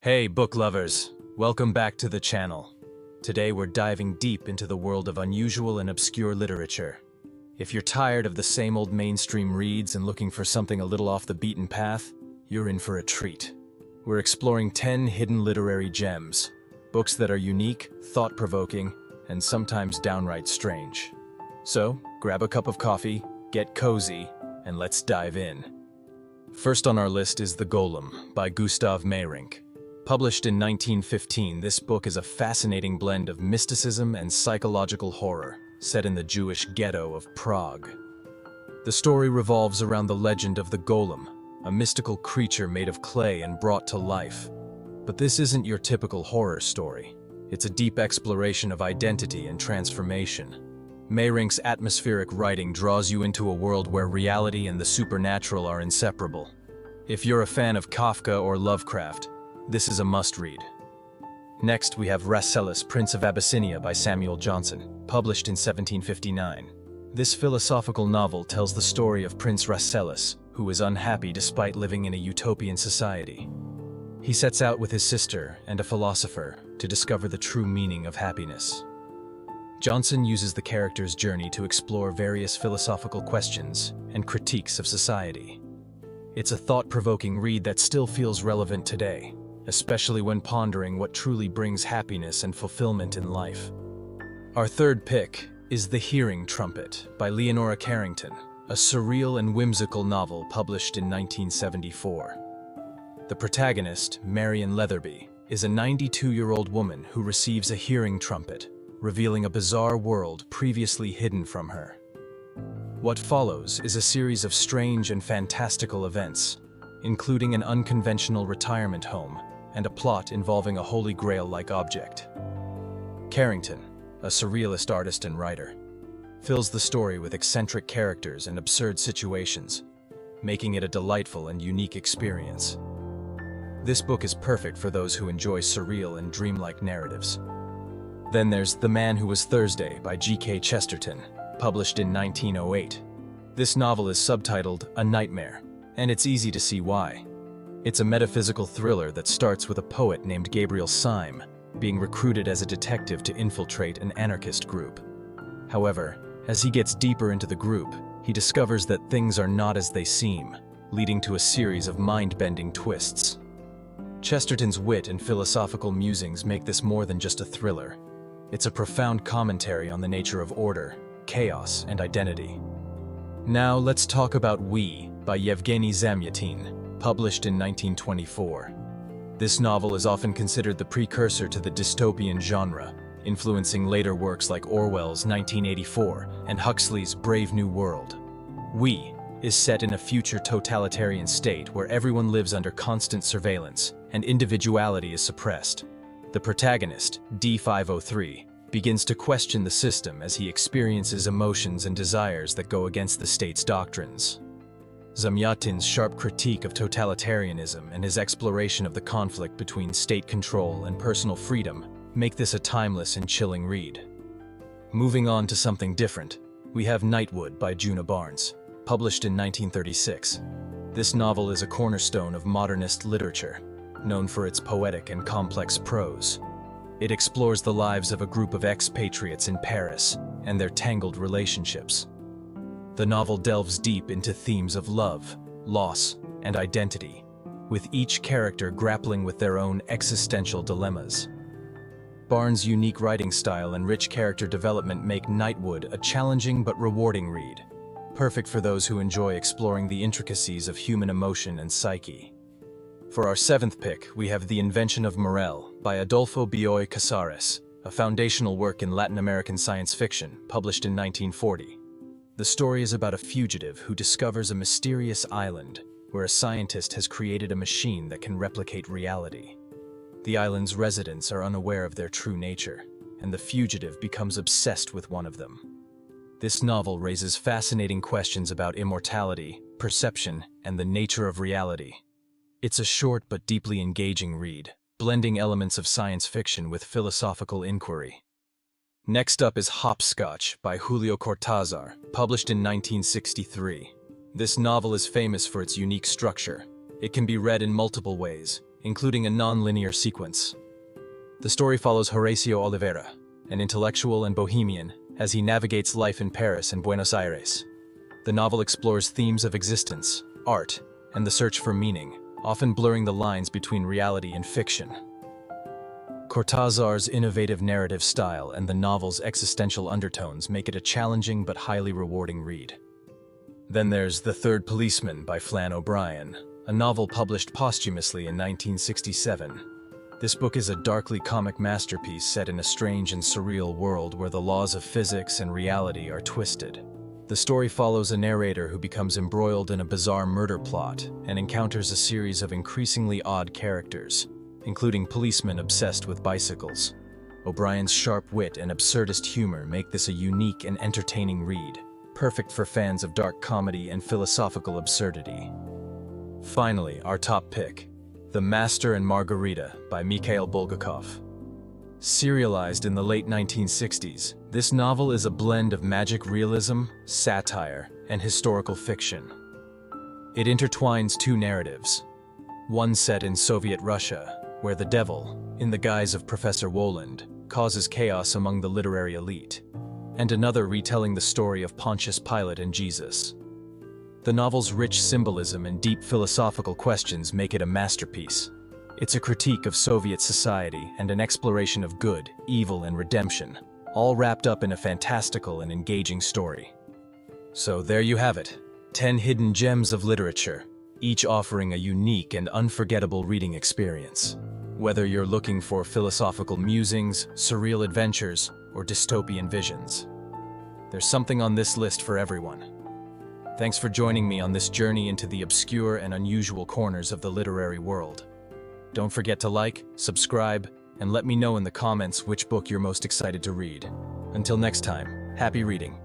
Hey book lovers, welcome back to the channel. Today we're diving deep into the world of unusual and obscure literature. If you're tired of the same old mainstream reads and looking for something a little off the beaten path, you're in for a treat. We're exploring 10 hidden literary gems, books that are unique, thought-provoking, and sometimes downright strange. So, grab a cup of coffee, get cozy, and let's dive in. First on our list is The Golem by Gustav Meyrink. Published in 1915, this book is a fascinating blend of mysticism and psychological horror, set in the Jewish ghetto of Prague. The story revolves around the legend of the Golem, a mystical creature made of clay and brought to life. But this isn't your typical horror story. It's a deep exploration of identity and transformation. Meyrink's atmospheric writing draws you into a world where reality and the supernatural are inseparable. If you're a fan of Kafka or Lovecraft, this is a must-read. Next, we have Rasselas, Prince of Abyssinia by Samuel Johnson, published in 1759. This philosophical novel tells the story of Prince Rasselas, who is unhappy despite living in a utopian society. He sets out with his sister and a philosopher to discover the true meaning of happiness. Johnson uses the character's journey to explore various philosophical questions and critiques of society. It's a thought-provoking read that still feels relevant today, especially when pondering what truly brings happiness and fulfillment in life. Our third pick is The Hearing Trumpet by Leonora Carrington, a surreal and whimsical novel published in 1974. The protagonist, Marion Leatherby, is a 92-year-old woman who receives a hearing trumpet, revealing a bizarre world previously hidden from her. What follows is a series of strange and fantastical events, including an unconventional retirement home and a plot involving a Holy Grail-like object. Carrington, a surrealist artist and writer, fills the story with eccentric characters and absurd situations, making it a delightful and unique experience. This book is perfect for those who enjoy surreal and dreamlike narratives. Then there's The Man Who Was Thursday by G.K. Chesterton, published in 1908. This novel is subtitled A Nightmare, and it's easy to see why. It's a metaphysical thriller that starts with a poet named Gabriel Syme being recruited as a detective to infiltrate an anarchist group. However, as he gets deeper into the group, he discovers that things are not as they seem, leading to a series of mind-bending twists. Chesterton's wit and philosophical musings make this more than just a thriller. It's a profound commentary on the nature of order, chaos, and identity. Now let's talk about We by Yevgeny Zamyatin, published in 1924. This novel is often considered the precursor to the dystopian genre, influencing later works like Orwell's 1984 and Huxley's Brave New World. We is set in a future totalitarian state where everyone lives under constant surveillance and individuality is suppressed. The protagonist, D503, begins to question the system as he experiences emotions and desires that go against the state's doctrines. Zamyatin's sharp critique of totalitarianism and his exploration of the conflict between state control and personal freedom make this a timeless and chilling read. Moving on to something different, we have Nightwood by Djuna Barnes, published in 1936. This novel is a cornerstone of modernist literature, known for its poetic and complex prose. It explores the lives of a group of expatriates in Paris and their tangled relationships. The novel delves deep into themes of love, loss, and identity, with each character grappling with their own existential dilemmas. Barnes' unique writing style and rich character development make Nightwood a challenging but rewarding read, perfect for those who enjoy exploring the intricacies of human emotion and psyche. For our seventh pick, we have The Invention of Morel by Adolfo Bioy Casares, a foundational work in Latin American science fiction, published in 1940. The story is about a fugitive who discovers a mysterious island where a scientist has created a machine that can replicate reality. The island's residents are unaware of their true nature, and the fugitive becomes obsessed with one of them. This novel raises fascinating questions about immortality, perception, and the nature of reality. It's a short but deeply engaging read, blending elements of science fiction with philosophical inquiry. Next up is Hopscotch by Julio Cortázar, published in 1963. This novel is famous for its unique structure. It can be read in multiple ways, including a non-linear sequence. The story follows Horacio Oliveira, an intellectual and bohemian, as he navigates life in Paris and Buenos Aires. The novel explores themes of existence, art, and the search for meaning, often blurring the lines between reality and fiction. Cortázar's innovative narrative style and the novel's existential undertones make it a challenging but highly rewarding read. Then there's The Third Policeman by Flann O'Brien, a novel published posthumously in 1967. This book is a darkly comic masterpiece set in a strange and surreal world where the laws of physics and reality are twisted. The story follows a narrator who becomes embroiled in a bizarre murder plot and encounters a series of increasingly odd characters, including policemen obsessed with bicycles. O'Brien's sharp wit and absurdist humor make this a unique and entertaining read, perfect for fans of dark comedy and philosophical absurdity. Finally, our top pick, The Master and Margarita by Mikhail Bulgakov. Serialized in the late 1960s, this novel is a blend of magic realism, satire, and historical fiction. It intertwines two narratives, one set in Soviet Russia, where the devil, in the guise of Professor Woland, causes chaos among the literary elite, and another retelling the story of Pontius Pilate and Jesus. The novel's rich symbolism and deep philosophical questions make it a masterpiece. It's a critique of Soviet society and an exploration of good, evil, and redemption, all wrapped up in a fantastical and engaging story. So there you have it, 10 hidden gems of literature, each offering a unique and unforgettable reading experience. Whether you're looking for philosophical musings, surreal adventures, or dystopian visions, there's something on this list for everyone. Thanks for joining me on this journey into the obscure and unusual corners of the literary world. Don't forget to like, subscribe, and let me know in the comments which book you're most excited to read. Until next time, happy reading.